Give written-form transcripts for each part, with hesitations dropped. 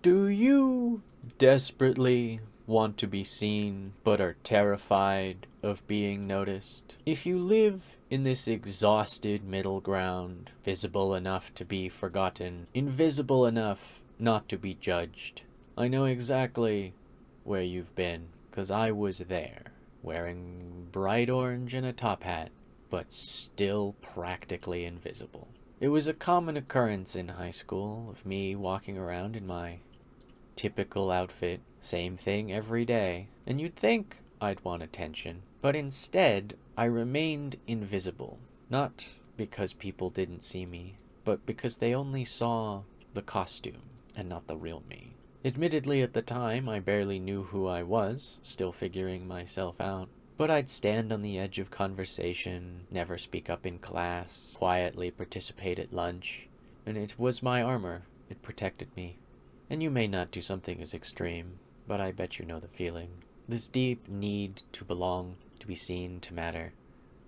Do you desperately want to be seen but are terrified of being noticed? If you live in this exhausted middle ground, visible enough to be forgotten, invisible enough not to be judged, I know exactly where you've been, 'cause I was there, wearing bright orange and a top hat, but still practically invisible. It was a common occurrence in high school of me walking around in my typical outfit, same thing every day, and you'd think I'd want attention, but instead I remained invisible, not because people didn't see me, but because they only saw the costume and not the real me. Admittedly, at the time, I barely knew who I was, still figuring myself out. But I'd stand on the edge of conversation, never speak up in class, quietly participate at lunch, and it was my armor. It protected me. And you may not do something as extreme, but I bet you know the feeling. This deep need to belong, to be seen, to matter.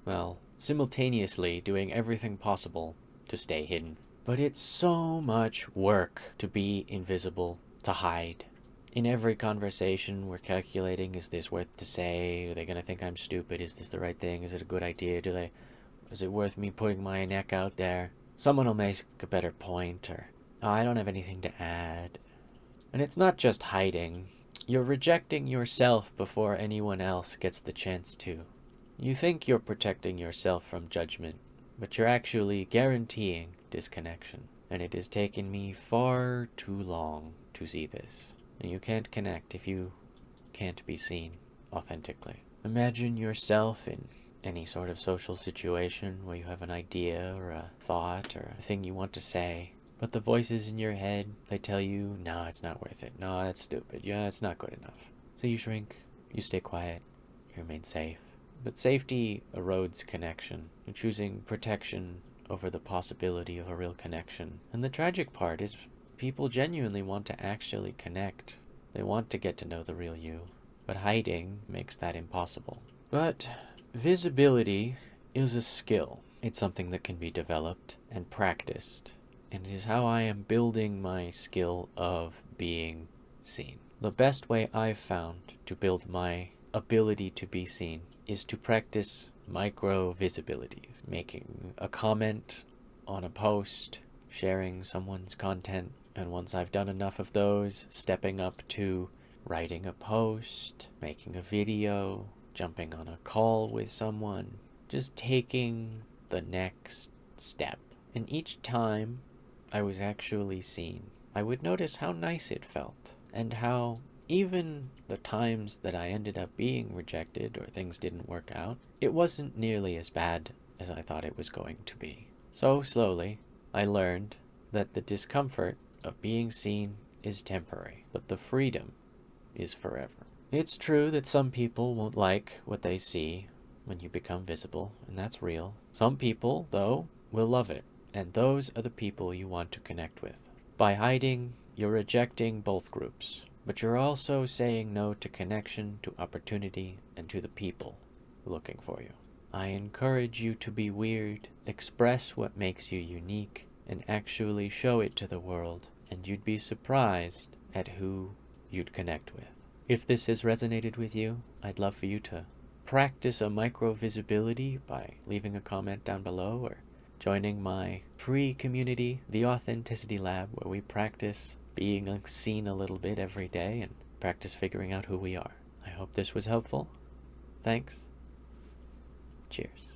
Well, simultaneously doing everything possible to stay hidden. But it's so much work to be invisible, to hide. In every conversation, we're calculating, is this worth to say? Are they going to think I'm stupid? Is this the right thing? Is it a good idea? Is it worth me putting my neck out there? Someone will make a better point, or, oh, I don't have anything to add. And it's not just hiding. You're rejecting yourself before anyone else gets the chance to. You think you're protecting yourself from judgment, but you're actually guaranteeing disconnection. And it has taken me far too long to see this. You can't connect if you can't be seen authentically. Imagine yourself in any sort of social situation where you have an idea or a thought or a thing you want to say, but the voices in your head, they tell you, no, it's not worth it. No, that's stupid. Yeah, it's not good enough. So you shrink, you stay quiet, you remain safe. But safety erodes connection. You're choosing protection over the possibility of a real connection. And the tragic part is people genuinely want to actually connect. They want to get to know the real you. But hiding makes that impossible. But visibility is a skill. It's something that can be developed and practiced. And it is how I am building my skill of being seen. The best way I've found to build my ability to be seen is to practice micro visibilities, making a comment on a post, sharing someone's content, and once I've done enough of those, stepping up to writing a post, making a video, jumping on a call with someone, just taking the next step. And each time I was actually seen, I would notice how nice it felt, and how even the times that I ended up being rejected or things didn't work out, it wasn't nearly as bad as I thought it was going to be. So slowly, I learned that the discomfort of being seen is temporary, but the freedom is forever. It's true that some people won't like what they see when you become visible, and that's real. Some people, though, will love it. And those are the people you want to connect with. By hiding, you're rejecting both groups, but you're also saying no to connection, to opportunity, and to the people looking for you. I encourage you to be weird, express what makes you unique, and actually show it to the world, and you'd be surprised at who you'd connect with. If this has resonated with you, I'd love for you to practice a micro visibility by leaving a comment down below or joining my free community, the Authenticity Lab, where we practice being seen a little bit every day and practice figuring out who we are. I hope this was helpful. Thanks. Cheers.